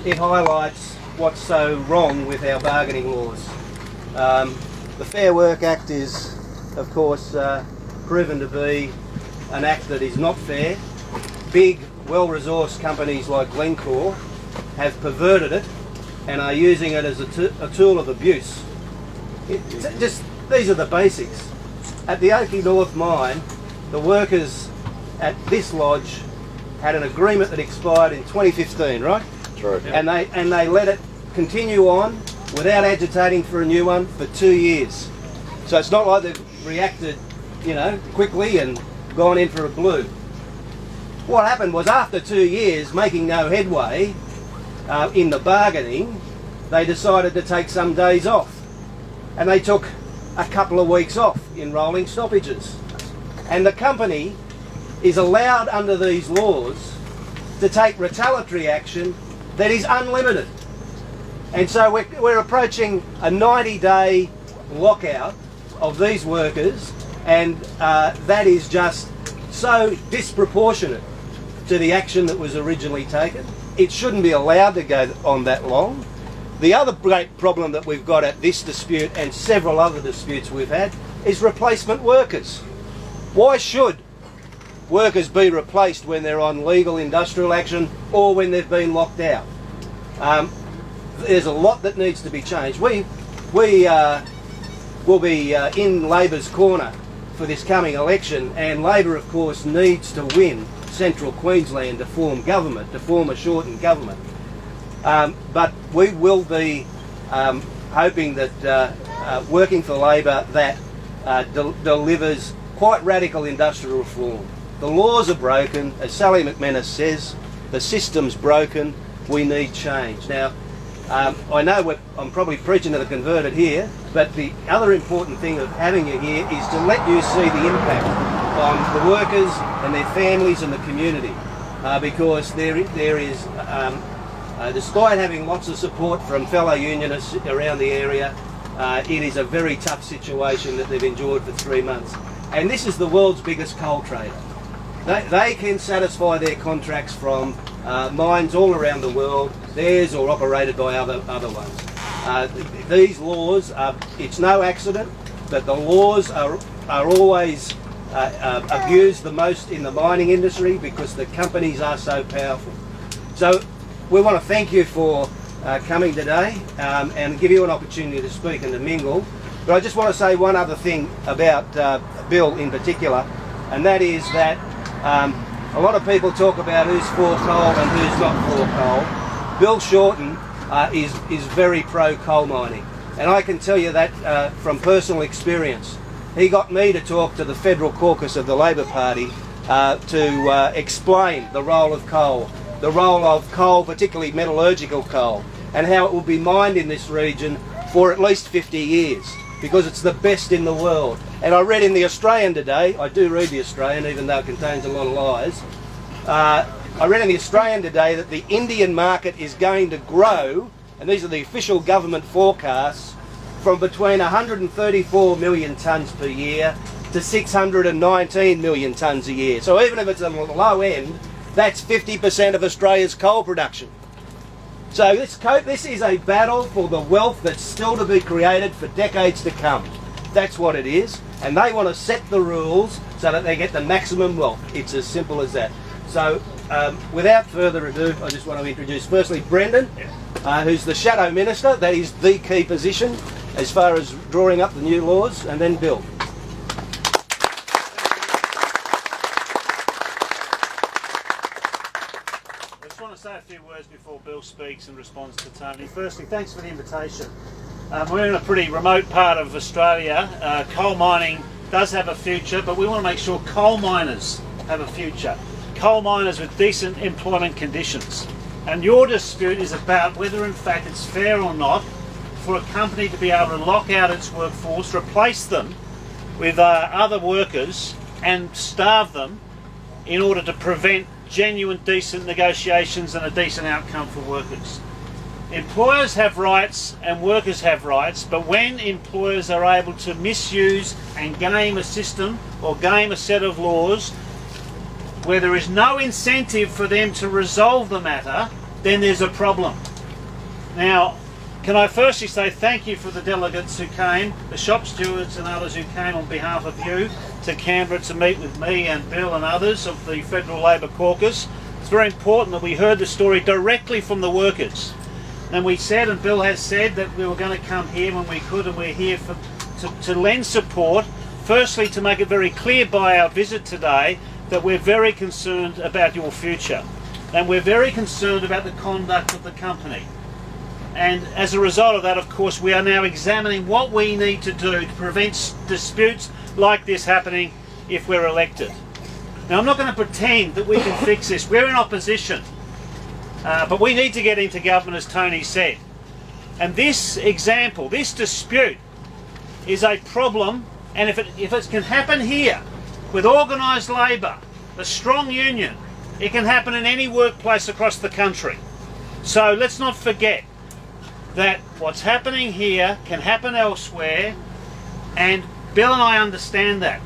it highlights what's so wrong with our bargaining laws. The Fair Work Act is, of course, proven to be an act that is not fair. Big, well-resourced companies like Glencore have perverted it and are using it as a tool of abuse. These are the basics. At the Oakey North mine, the workers at this lodge had an agreement that expired in 2015, right? True. And they let it continue on without agitating for a new one for 2 years. So it's not like they've reacted, quickly and gone in for a blue. What happened was, after 2 years making no headway in the bargaining, they decided to take some days off. And they took a couple of weeks off in rolling stoppages. And the company is allowed under these laws to take retaliatory action that is unlimited. And so we're approaching a 90-day lockout of these workers, and that is just so disproportionate to the action that was originally taken. It shouldn't be allowed to go on that long. The other great problem that we've got at this dispute and several other disputes we've had is replacement workers. Why should workers be replaced when they're on legal industrial action or when they've been locked out? There's a lot that needs to be changed. We will be in Labor's corner for this coming election, and Labor, of course, needs to win Central Queensland to form government, to form a Shorten government. But we will be hoping that working for Labor that delivers quite radical industrial reform. The laws are broken, as Sally McManus says, the system's broken, we need change. Now, I know I'm probably preaching to the converted here, but the other important thing of having you here is to let you see the impact on the workers and their families and the community, because there is, despite having lots of support from fellow unionists around the area, it is a very tough situation that they've endured for 3 months. And this is the world's biggest coal trader. They can satisfy their contracts from mines all around the world, theirs or operated by other ones. These laws, it's no accident that the laws are always abused the most in the mining industry because the companies are so powerful. So we want to thank you for coming today and give you an opportunity to speak and to mingle. But I just want to say one other thing about Bill in particular, and that is that a lot of people talk about who's for coal and who's not for coal. Bill Shorten is very pro-coal mining, and I can tell you that from personal experience. He got me to talk to the federal caucus of the Labor Party to explain the role of coal, particularly metallurgical coal, and how it will be mined in this region for at least 50 years, because it's the best in the world. And I read in the Australian today, I do read the Australian even though it contains a lot of lies, I read in the Australian today that the Indian market is going to grow, and these are the official government forecasts, from between 134 million tonnes per year to 619 million tonnes a year. So even if it's on the low end, that's 50% of Australia's coal production. So this is a battle for the wealth that's still to be created for decades to come. That's what it is. And they want to set the rules so that they get the maximum wealth. It's as simple as that. So without further ado, I just want to introduce firstly Brendan, who's the Shadow Minister. That is the key position as far as drawing up the new laws, and then Bill. Say a few words before Bill speaks and responds to Tony. Firstly, thanks for the invitation. We're in a pretty remote part of Australia. Coal mining does have a future, but we want to make sure coal miners have a future. Coal miners with decent employment conditions. And your dispute is about whether in fact it's fair or not for a company to be able to lock out its workforce, replace them with other workers and starve them in order to prevent genuine decent negotiations and a decent outcome for workers. Employers have rights and workers have rights, but when employers are able to misuse and game a system or game a set of laws where there is no incentive for them to resolve the matter, then there's a problem. Now, can I firstly say thank you for the delegates who came, the shop stewards and others who came on behalf of you to Canberra to meet with me and Bill and others of the Federal Labor Caucus. It's very important that we heard the story directly from the workers. And we said, and Bill has said, that we were going to come here when we could, and we're here to lend support, firstly to make it very clear by our visit today that we're very concerned about your future. And we're very concerned about the conduct of the company. And as a result of that, of course, we are now examining what we need to do to prevent disputes like this happening if we're elected. Now, I'm not going to pretend that we can fix this. We're in opposition. But we need to get into government, as Tony said. And this example, this dispute, is a problem. And if it can happen here, with organised labour, a strong union, it can happen in any workplace across the country. So let's not forget that what's happening here can happen elsewhere, and Bill and I understand that.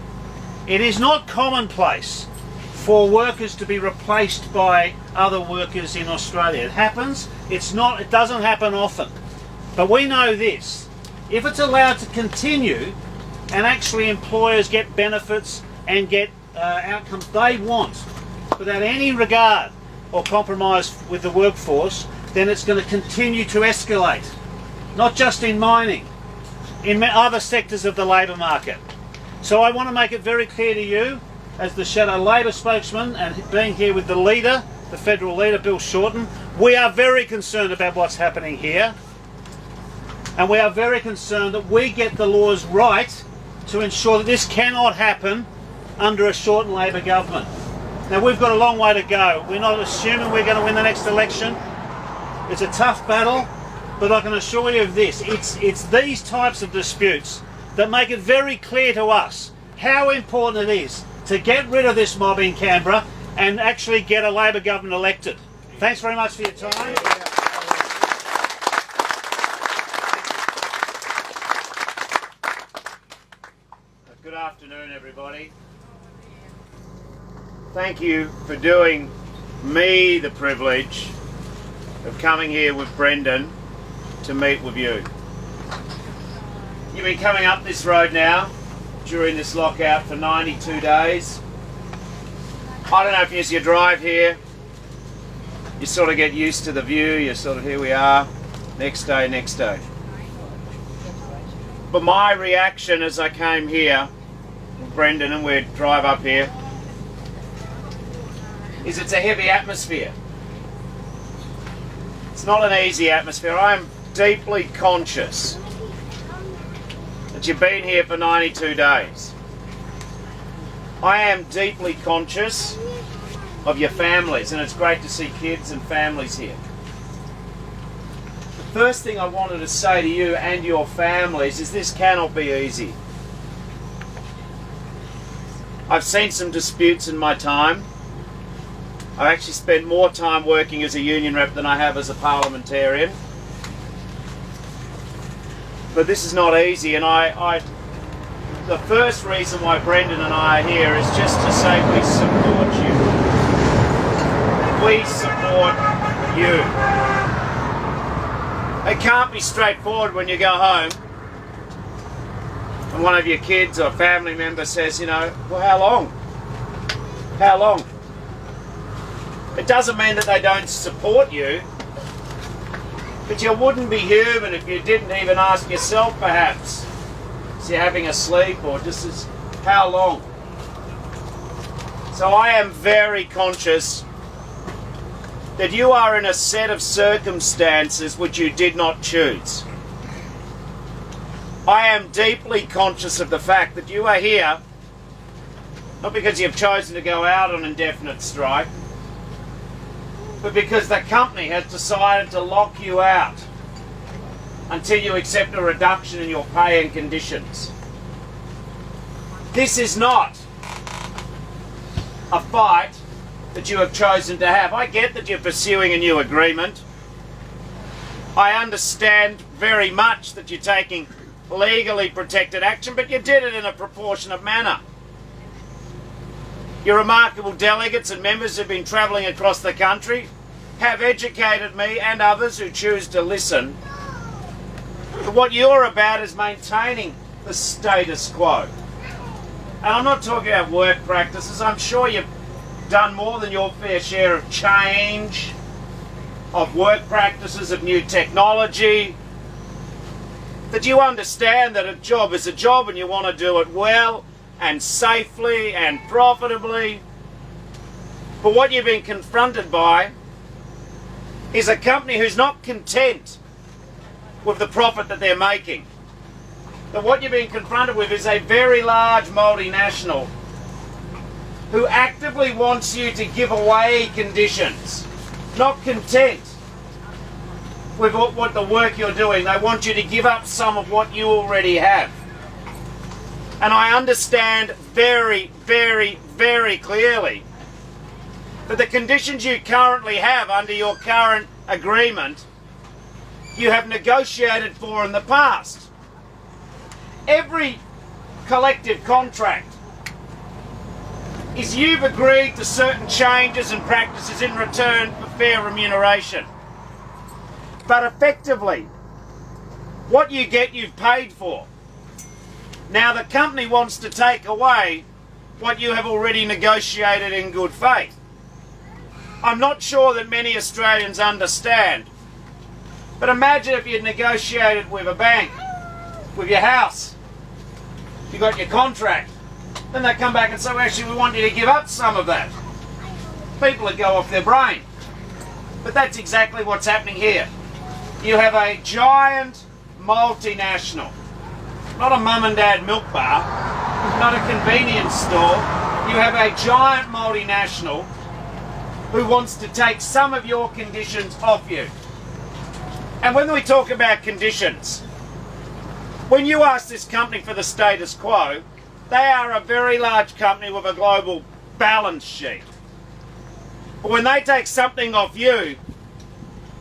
It is not commonplace for workers to be replaced by other workers in Australia. It happens, it doesn't happen often. But we know this, if it's allowed to continue and actually employers get benefits and get outcomes they want without any regard or compromise with the workforce, then it's going to continue to escalate, not just in mining, in other sectors of the labour market. So I want to make it very clear to you, as the Shadow Labor spokesman and being here with the leader, the federal leader, Bill Shorten, we are very concerned about what's happening here, and we are very concerned that we get the laws right to ensure that this cannot happen under a Shorten Labor government. Now, we've got a long way to go. We're not assuming we're going to win the next election. It's a tough battle, but I can assure you of this. It's these types of disputes that make it very clear to us how important it is to get rid of this mob in Canberra and actually get a Labor government elected. Thanks very much for your time. Good afternoon, everybody. Thank you for doing me the privilege of coming here with Brendan to meet with you. You've been coming up this road now during this lockout for 92 days. I don't know if as you drive here, you sort of get used to the view, you sort of, here we are, next day, next day. But my reaction as I came here, Brendan, and we'd drive up here, is it's a heavy atmosphere. It's not an easy atmosphere. I am deeply conscious that you've been here for 92 days. I am deeply conscious of your families, and it's great to see kids and families here. The first thing I wanted to say to you and your families is this cannot be easy. I've seen some disputes in my time. I've actually spent more time working as a union rep than I have as a parliamentarian. But this is not easy, and the first reason why Brendan and I are here is just to say we support you. We support you. It can't be straightforward when you go home and one of your kids or family member says, you know, well, how long? How long? It doesn't mean that they don't support you, but you wouldn't be human if you didn't even ask yourself, perhaps, is you're having a sleep or just as, how long? So I am very conscious that you are in a set of circumstances which you did not choose. I am deeply conscious of the fact that you are here not because you've chosen to go out on indefinite strike, but because the company has decided to lock you out until you accept a reduction in your pay and conditions. This is not a fight that you have chosen to have. I get that you're pursuing a new agreement. I understand very much that you're taking legally protected action, but you did it in a proportionate manner. Your remarkable delegates and members have been travelling across the country have educated me and others who choose to listen that what you're about is maintaining the status quo. And I'm not talking about work practices. I'm sure you've done more than your fair share of change, of work practices, of new technology, that you understand that a job is a job and you want to do it well and safely and profitably. But what you've been confronted by is a company who's not content with the profit that they're making. That what you've been confronted with is a very large multinational who actively wants you to give away conditions, not content with what the work you're doing. They want you to give up some of what you already have. And I understand very, very, very clearly that the conditions you currently have under your current agreement, you have negotiated for in the past. Every collective contract is you've agreed to certain changes and practices in return for fair remuneration. But effectively, what you get, you've paid for. Now the company wants to take away what you have already negotiated in good faith. I'm not sure that many Australians understand, but imagine if you'd negotiated with a bank, with your house, you got your contract, then they come back and say, well, actually we want you to give up some of that. People would go off their brain. But that's exactly what's happening here. You have a giant multinational, not a mum and dad milk bar, not a convenience store. You have a giant multinational who wants to take some of your conditions off you. And when we talk about conditions, when you ask this company for the status quo, they are a very large company with a global balance sheet. But when they take something off you,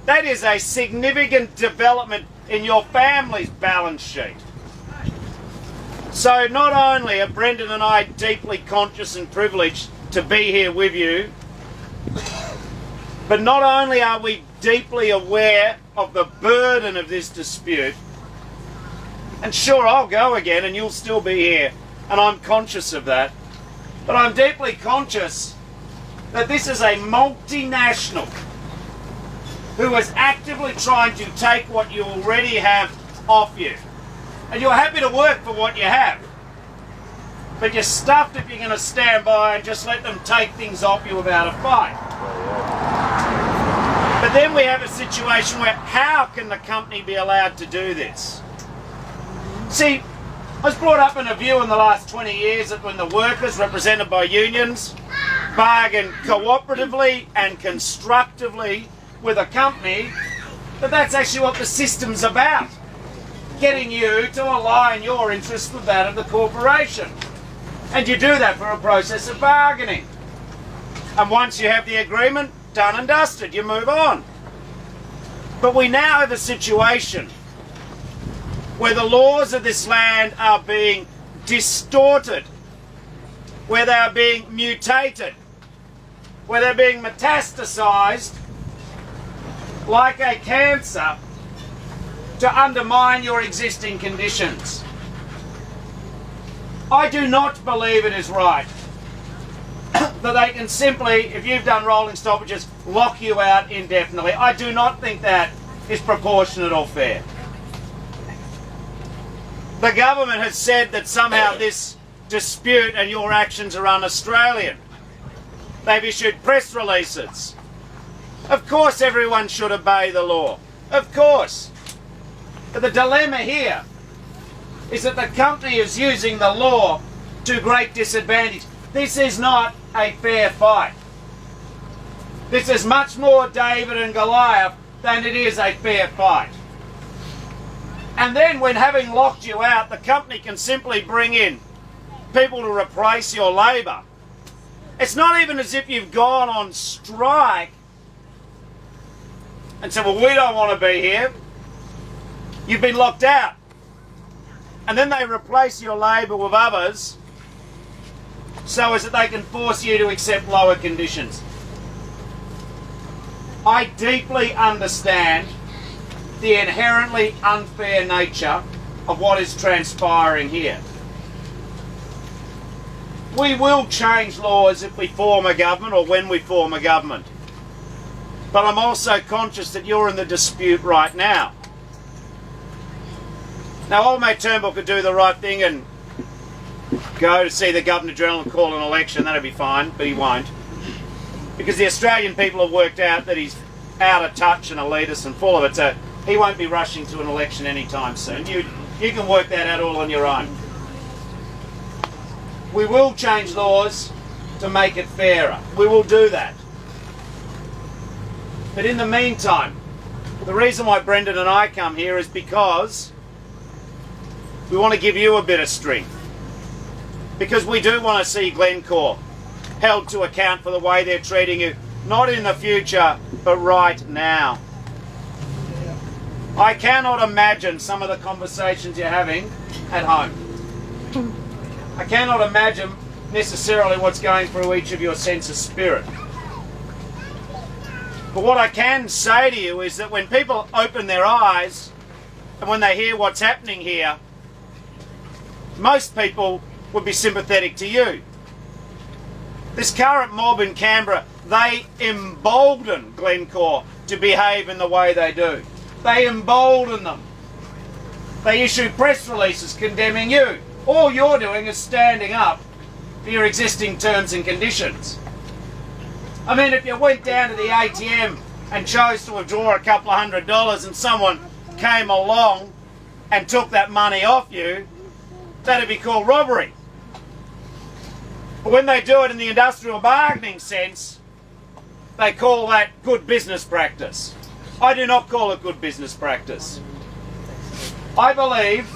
that is a significant development in your family's balance sheet. So not only are Brendan and I deeply conscious and privileged to be here with you, but not only are we deeply aware of the burden of this dispute, and sure, I'll go again and you'll still be here, and I'm conscious of that, but I'm deeply conscious that this is a multinational who is actively trying to take what you already have off you. And you're happy to work for what you have, but you're stuffed if you're going to stand by and just let them take things off you without a fight. But then we have a situation where how can the company be allowed to do this? See, I was brought up in a view in the last 20 years that when the workers, represented by unions, bargain cooperatively and constructively with a company, that's actually what the system's about. Getting you to align your interests with that of the corporation. And you do that for a process of bargaining. And once you have the agreement, done and dusted, you move on. But we now have a situation where the laws of this land are being distorted, where they are being mutated, where they're being metastasized like a cancer to undermine your existing conditions. I do not believe it is right that they can simply, if you've done rolling stoppages, lock you out indefinitely. I do not think that is proportionate or fair. The government has said that somehow this dispute and your actions are un-Australian. They've issued press releases. Of course everyone should obey the law. Of course. But the dilemma here is that the company is using the law to great disadvantage. This is not a fair fight. This is much more David and Goliath than it is a fair fight. And then when having locked you out, the company can simply bring in people to replace your labour. It's not even as if you've gone on strike and said, well, we don't want to be here. You've been locked out. And then they replace your labour with others so as that they can force you to accept lower conditions. I deeply understand the inherently unfair nature of what is transpiring here. We will change laws if we form a government or when we form a government. But I'm also conscious that you're in the dispute right now. Now, old mate Turnbull could do the right thing and go to see the Governor-General and call an election. That'd be fine, but he won't. Because the Australian people have worked out that he's out of touch and elitist and full of it, so he won't be rushing to an election anytime soon. You can work that out all on your own. We will change laws to make it fairer. We will do that. But in the meantime, the reason why Brendan and I come here is because we want to give you a bit of strength. Because we do want to see Glencore held to account for the way they're treating you, not in the future, but right now. I cannot imagine some of the conversations you're having at home. I cannot imagine necessarily what's going through each of your sense of spirit. But what I can say to you is that when people open their eyes and when they hear what's happening here, most people would be sympathetic to you. This current mob in Canberra, they embolden Glencore to behave in the way they do. They embolden them. They issue press releases condemning you. All you're doing is standing up for your existing terms and conditions. I mean, if you went down to the ATM and chose to withdraw a couple of $100 and someone came along and took that money off you, that'd be called robbery. But when they do it in the industrial bargaining sense, they call that good business practice. I do not call it good business practice. I believe,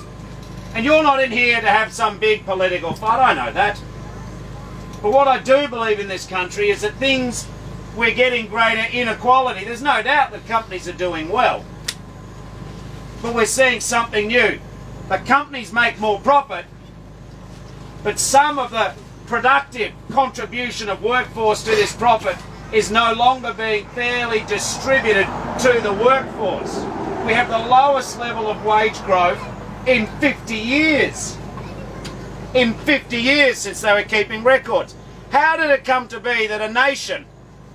and you're not in here to have some big political fight, I know that. But what I do believe in this country is that we're getting greater inequality. There's no doubt that companies are doing well. But we're seeing something new. The companies make more profit, but some of the productive contribution of workforce to this profit is no longer being fairly distributed to the workforce. We have the lowest level of wage growth in 50 years. In 50 years since they were keeping records. How did it come to be that a nation,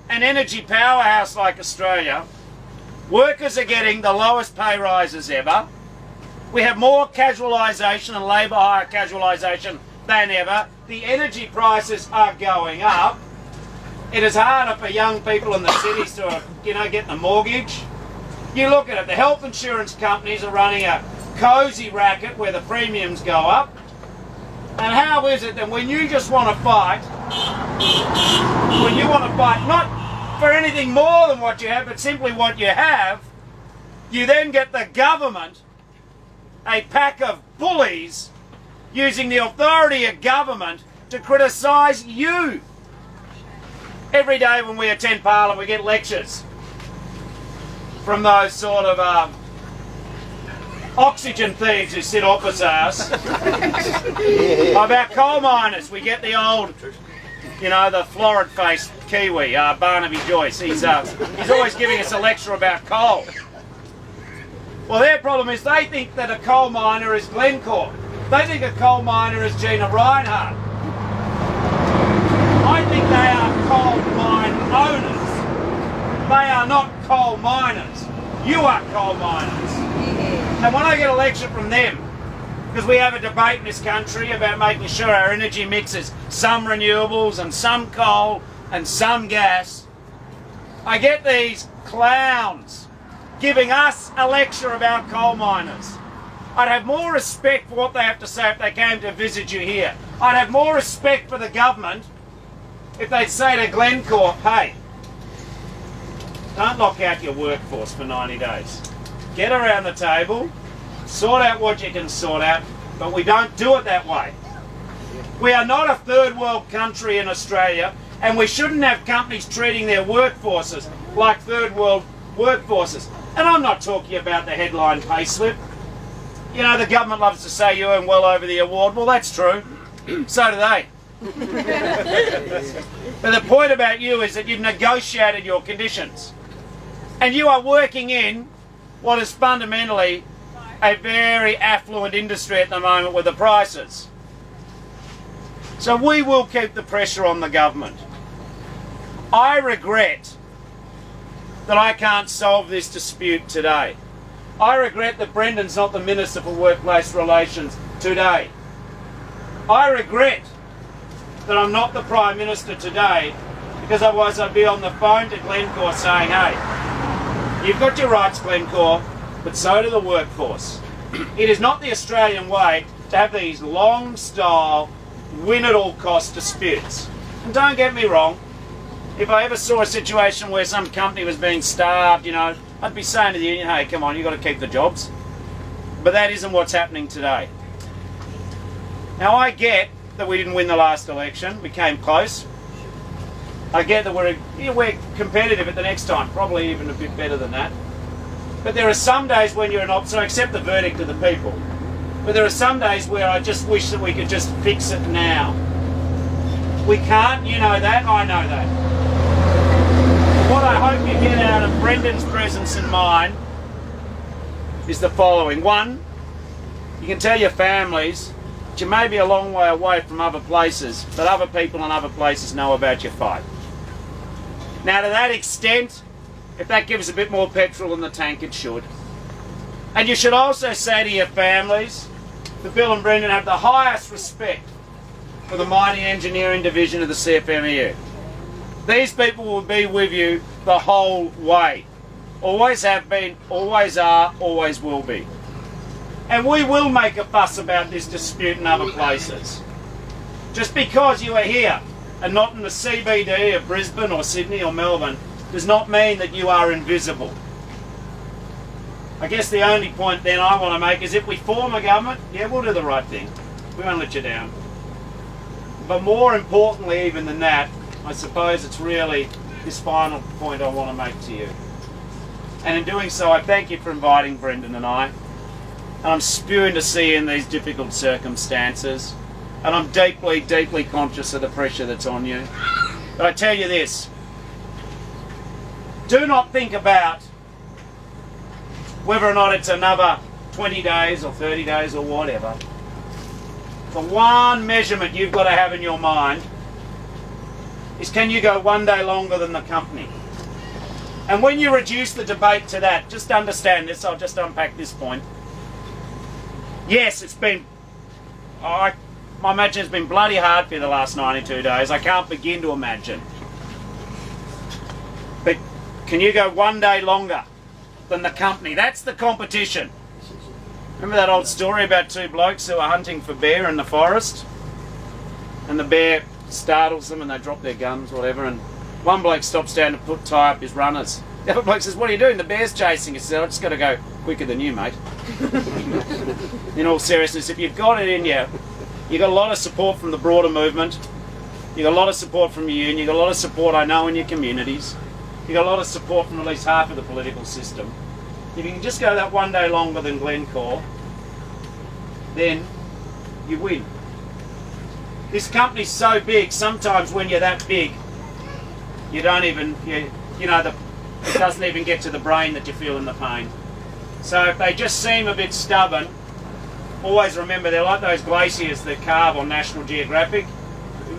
an energy powerhouse like Australia, workers are getting the lowest pay rises ever, we have more casualisation and labour hire casualisation than ever, the energy prices are going up, it is harder for young people in the cities to, get the mortgage. You look at it, the health insurance companies are running a cosy racket where the premiums go up. And how is it that when you just want to fight, not for anything more than what you have, but simply what you have, you then get the government, a pack of bullies, using the authority of government to criticise you. Every day when we attend Parliament, we get lectures from those sort of oxygen thieves who sit opposite us about coal miners. We get the old, the florid-faced Kiwi, Barnaby Joyce. He's always giving us a lecture about coal. Well, their problem is they think that a coal miner is Glencore. They think a coal miner is Gina Reinhardt. I think they are coal mine owners. They are not coal miners. You are coal miners. And when I get a lecture from them, because we have a debate in this country about making sure our energy mix is some renewables and some coal and some gas, I get these clowns giving us a lecture about coal miners. I'd have more respect for what they have to say if they came to visit you here. I'd have more respect for the government if they'd say to Glencore, hey, don't lock out your workforce for 90 days. Get around the table, sort out what you can sort out, but we don't do it that way. We are not a third world country in Australia, and we shouldn't have companies treating their workforces like third world workforces. And I'm not talking about the headline pay slip. The government loves to say you earn well over the award. Well, that's true. So do they. But the point about you is that you've negotiated your conditions. And you are working in what is fundamentally a very affluent industry at the moment with the prices. So we will keep the pressure on the government. I regret that I can't solve this dispute today. I regret that Brendan's not the Minister for Workplace Relations today. I regret that I'm not the Prime Minister today, because otherwise I'd be on the phone to Glencore saying, hey, you've got your rights, Glencore, but so do the workforce. It is not the Australian way to have these long-style, win-at-all-cost disputes. And don't get me wrong, if I ever saw a situation where some company was being starved, you know, I'd be saying to the union, hey, come on, you've got to keep the jobs. But that isn't what's happening today. Now, I get that we didn't win the last election. We came close. I get that we're competitive at the next time, probably even a bit better than that. But there are some days when you're not, so I accept the verdict of the people. But there are some days where I just wish that we could just fix it now. We can't, you know that, I know that. What I hope you get out of Brendan's presence and mine is the following. One, you can tell your families that you may be a long way away from other places, but other people in other places know about your fight. Now, to that extent, if that gives a bit more petrol in the tank, it should. And you should also say to your families that Bill and Brendan have the highest respect for the mighty engineering division of the CFMEU. These people will be with you the whole way. Always have been, always are, always will be. And we will make a fuss about this dispute in other places. Just because you are here and not in the CBD of Brisbane or Sydney or Melbourne does not mean that you are invisible. I guess the only point then I want to make is if we form a government, yeah, we'll do the right thing. We won't let you down. But more importantly even than that, I suppose it's really this final point I want to make to you. And in doing so, I thank you for inviting Brendan and I. And I'm spewing to see you in these difficult circumstances. And I'm deeply, deeply conscious of the pressure that's on you. But I tell you this, do not think about whether or not it's another 20 days or 30 days or whatever. The one measurement you've got to have in your mind is, can you go one day longer than the company? And when you reduce the debate to that, just understand this, I'll just unpack this point. Yes, it's been, I imagine it's been bloody hard for you the last 92 days. I can't begin to imagine. But can you go one day longer than the company? That's the competition. Remember that old story about two blokes who are hunting for bear in the forest? And the bear startles them and they drop their guns, whatever, and one bloke stops down to tie up his runners. The other bloke says, what are you doing? The bear's chasing us. He says, I've just got to go quicker than you, mate. In all seriousness, if you've got it in you, you've got a lot of support from the broader movement, you've got a lot of support from your union, you've got a lot of support, I know, in your communities, you've got a lot of support from at least half of the political system. If you can just go that one day longer than Glencore, then you win. This company's so big, sometimes when you're that big, you don't even, it doesn't even get to the brain that you're feeling the pain. So if they just seem a bit stubborn, always remember they're like those glaciers that carve on National Geographic.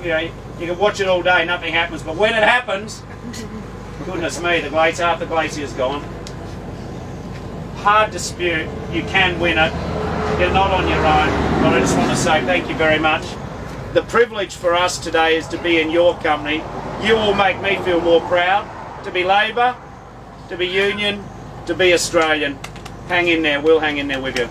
You can watch it all day, nothing happens, but when it happens, goodness me, half the glacier's gone. Hard dispute, you can win it, you're not on your own, but I just want to say thank you very much. The privilege for us today is to be in your company. You all make me feel more proud to be Labor, to be Union, to be Australian. Hang in there, we'll hang in there with you.